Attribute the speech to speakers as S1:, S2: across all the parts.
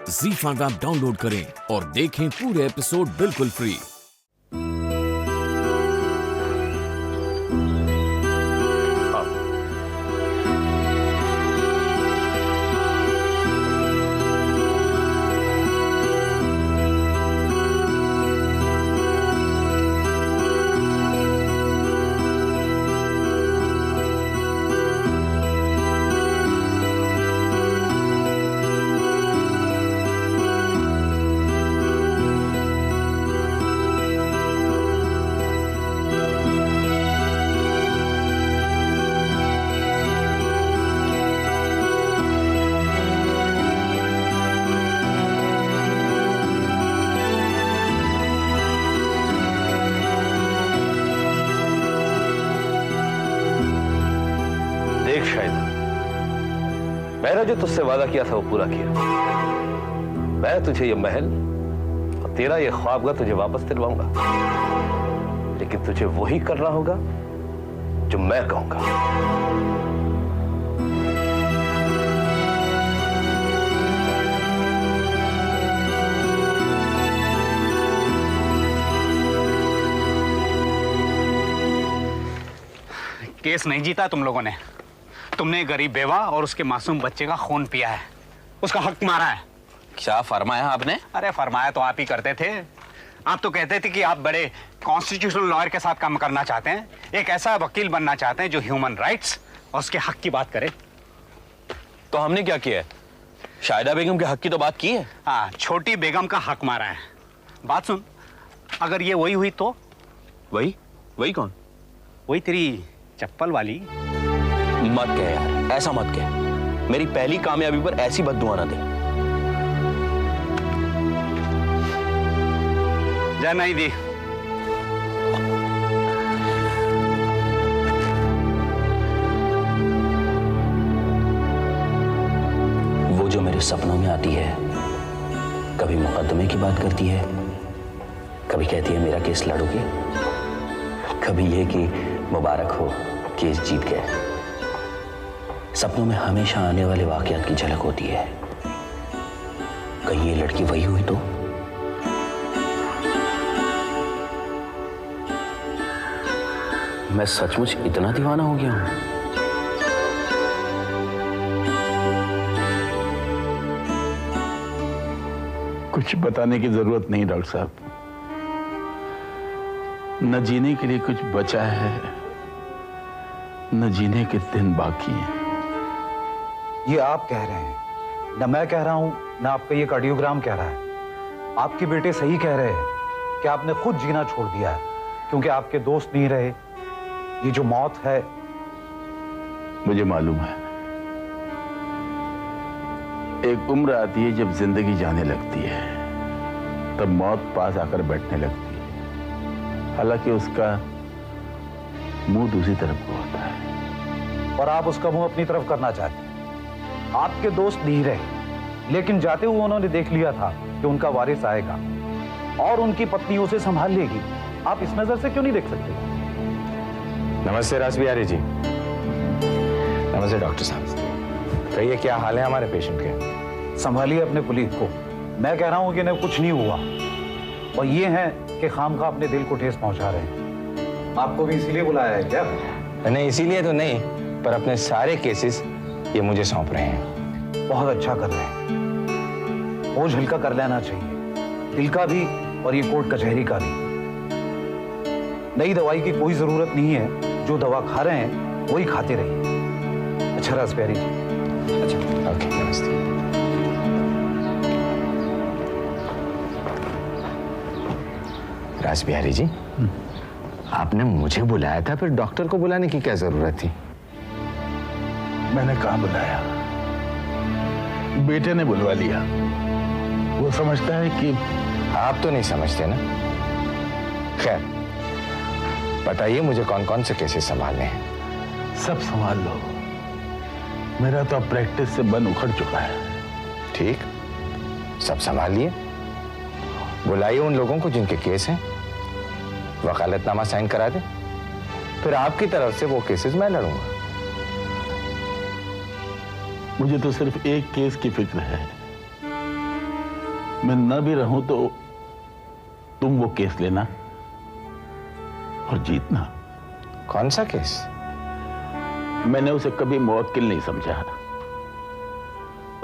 S1: ZEE5 app download करें और देखें पूरे एपिसोड बिल्कुल फ्री।
S2: मैंने जो तुझसे वादा किया था वो पूरा किया। मैं तुझे ये महल और तेरा ये ख्वाबगा तुझे वापस दिलवाऊंगा, लेकिन तुझे वही करना होगा जो मैं कहूंगा।
S3: केस नहीं जीता तुम लोगों ने। तुमने गरीब बेवा और उसके मासूम बच्चे का खून पिया है, उसका हक मारा है।
S4: क्या फरमाया आपने?
S3: अरे फरमाया तो आप ही करते थे। आप तो कहते थे कि आप बड़े कॉन्स्टिट्यूशनल लॉयर के साथ काम करना चाहते हैं, एक ऐसा वकील बनना चाहते हैं जो ह्यूमन राइट्स और उसके हक की बात करे।
S4: तो हमने क्या किया है? शाहिदा बेगम के हक की तो बात की है।
S3: हाँ, छोटी बेगम का हक मारा है। बात सुन, अगर ये वही हुई तो?
S4: वही कौन?
S3: वही तेरी चप्पल वाली।
S4: मत कह यार, ऐसा मत कह। मेरी पहली कामयाबी पर ऐसी बद्दुआ ना दे।
S3: जा नहीं दी।
S4: वो जो मेरे सपनों में आती है, कभी मुकदमे की बात करती है, कभी कहती है मेरा केस लड़ोगे, कभी ये कि मुबारक हो केस जीत गए। सपनों में हमेशा आने वाले वाकयात की झलक होती है। कहीं ये लड़की वही हुई तो? मैं सचमुच इतना दीवाना हो गया हूं?
S5: कुछ बताने की जरूरत नहीं डॉक्टर साहब। न जीने के लिए कुछ बचा है, न जीने के दिन बाकी हैं।
S6: ये आप कह रहे हैं, न मैं कह रहा हूं, न आपका ये कार्डियोग्राम कह रहा है। आपके बेटे सही कह रहे हैं कि आपने खुद जीना छोड़ दिया है क्योंकि आपके दोस्त नहीं रहे। ये जो मौत है,
S5: मुझे मालूम है। एक उम्र आती है जब जिंदगी जाने लगती है, तब मौत पास आकर बैठने लगती है। हालांकि उसका मुंह दूसरी तरफ को होता है
S6: और आप उसका मुंह अपनी तरफ करना चाहते हैं। आपके दोस्त नहीं रहे, लेकिन जाते हुए उन्होंने देख लिया था कि उनका वारिस आएगा और उनकी पत्नी उसे संभाल लेगी। आप इस नजर से क्यों नहीं देख सकते?
S7: नमस्ते राज बिहारी जी। नमस्ते डॉक्टर साहब। कहिए क्या हाल है हमारे पेशेंट के?
S6: संभालिए अपने पुलिस को। मैं कह रहा हूं कि इन्हें कुछ नहीं हुआ और ये हैं कि खामखा अपने दिल को ठेस पहुंचा रहे हैं। आपको भी इसीलिए बुलाया है क्या?
S7: नहीं, इसीलिए तो नहीं, पर अपने सारे केसेस ये मुझे सौंप रहे हैं।
S6: बहुत अच्छा कर रहे हैं। बोझ हल्का कर लेना चाहिए, दिल का भी और ये कोर्ट कचहरी का भी। नई दवाई की कोई जरूरत नहीं है, जो दवा खा रहे हैं वही खाते रहिए। अच्छा राज बिहारी जी।
S7: अच्छा, ओके, नमस्ते। राज बिहारी जी, आपने मुझे बुलाया था, फिर डॉक्टर को बुलाने की क्या जरूरत थी?
S5: मैंने कहाँ बुलाया, बेटे ने बुलवा लिया। वो समझता है कि
S7: आप तो नहीं समझते ना। खैर, बताइए मुझे कौन कौन से केसेस संभालने हैं?
S5: सब संभाल लो, मेरा तो अब प्रैक्टिस से बन उखड़ चुका है।
S7: ठीक, सब संभालिए। बुलाइए उन लोगों को जिनके केस हैं, वकालतनामा साइन करा दे, फिर आपकी तरफ से वो केसेस मैं लड़ूंगा।
S5: मुझे तो सिर्फ एक केस की फिक्र है, मैं न भी रहूं तो तुम वो केस लेना और जीतना।
S7: कौन सा केस?
S5: मैंने उसे कभी मुवक्किल नहीं समझा।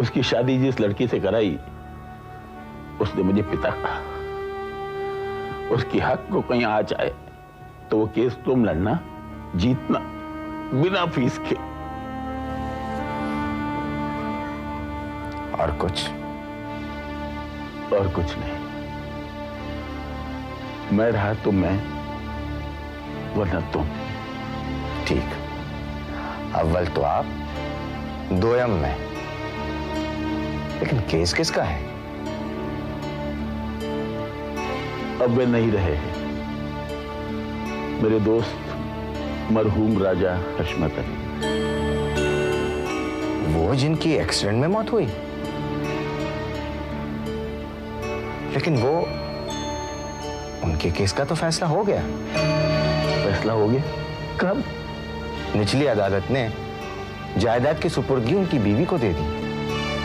S5: उसकी शादी जिस लड़की से कराई उसने मुझे पिता कहा। उसकी हक को कहीं आ जाए तो वो केस तुम लड़ना, जीतना बिना फीस के।
S7: और कुछ?
S5: और कुछ नहीं। मैं रहा तो मैं, वरना तुम।
S7: ठीक, अव्वल तो आप, दोयम मैं। लेकिन केस किसका है?
S5: अब वे नहीं रहे हैं। मेरे दोस्त मरहूम राजा हशमत अली।
S7: वो जिनकी एक्सीडेंट में मौत हुई? लेकिन वो, उनके केस का तो फैसला हो गया।
S5: फैसला हो गया? कब?
S7: निचली अदालत ने जायदाद की सुपुर्दगी उनकी बीवी को दे दी।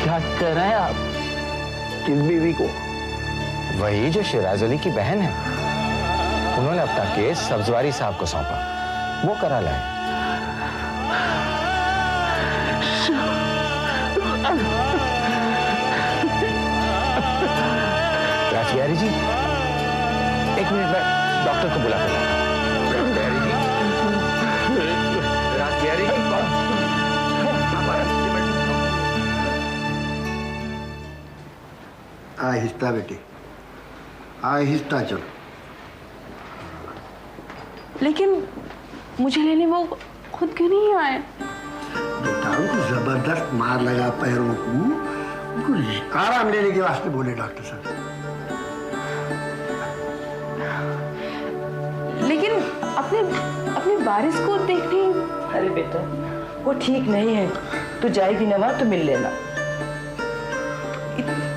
S5: क्या कह रहे हैं आप? किस बीवी को?
S7: वही जो शिराज अली की बहन है। उन्होंने अपना केस सब्जवारी साहब को सौंपा, वो करा लाए। रासबिहारी जी, एक मिनट, मैं डॉक्टर को बुला कर लाता हूं। रासबिहारी जी, रासबिहारी जी,
S8: आहिस्ता बेटे, आहिस्ता चलो।
S9: लेकिन मुझे लेने वो खुद क्यों नहीं आए?
S8: बेटा उनको जबरदस्त मार लगा पैरों को, उनको आराम लेने के वास्ते बोले डॉक्टर साहब।
S9: लेकिन अपने अपने बारिश को देखने।
S10: अरे बेटा वो ठीक नहीं है, तू जाएगी ना वहां तो मिल लेना।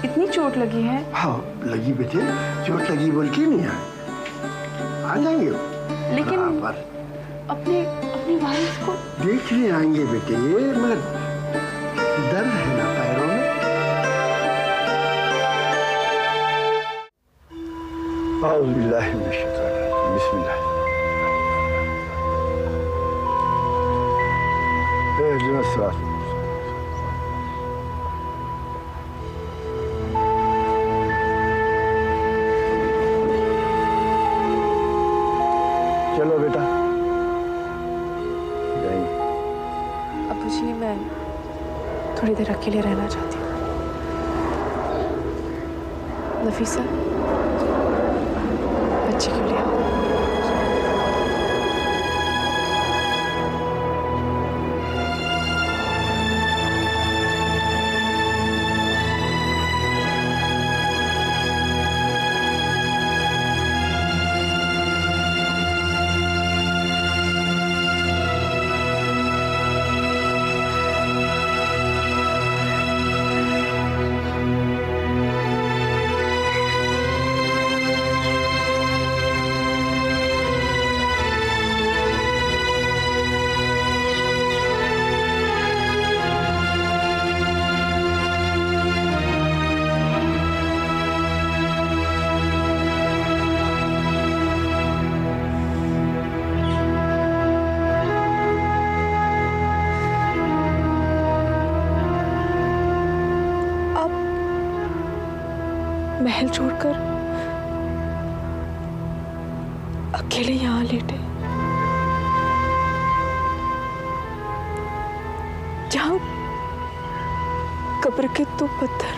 S9: इतनी चोट लगी है?
S8: हाँ लगी बेटे, चोट लगी बोल के नहीं आए, आ जाएंगे वो।
S9: लेकिन अपने अपने बारिश को
S8: देखने आएंगे बेटे, ये मगर दर्द है ना पैरों में। औज़ुबिल्लाहि मिनश शैतानिर रजीम, बिस्मिल्लाह। इहदिनस सिरातल चलो बेटा जाएंगे।
S9: अबू जी, मैं थोड़ी देर अकेले रहना चाहती हूँ। नफीसा, बच्चे क्यों ले आओ? महल छोड़कर अकेले यहाँ लेटे, जहाँ कब्र के दो पत्थर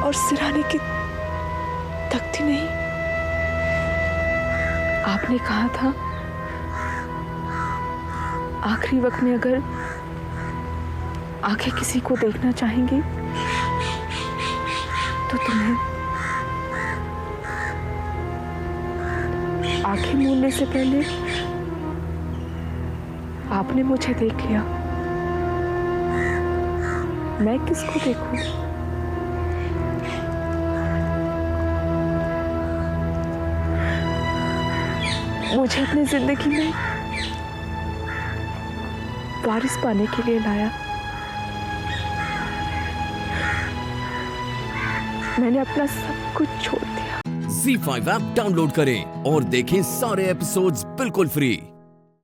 S9: और सिराने की तख्ती नहीं। आपने कहा था आखिरी वक्त में अगर आंखें किसी को देखना चाहेंगी तो तुम्हें आंखें मूंदने से पहले आपने मुझे देख लिया। मैं किसको देखूं? मुझे अपनी जिंदगी में वारिस पाने के लिए लाया, मैंने अपना सब कुछ छोड़ दिया।
S1: ZEE5 ऐप डाउनलोड करें और देखें सारे एपिसोड्स बिल्कुल फ्री।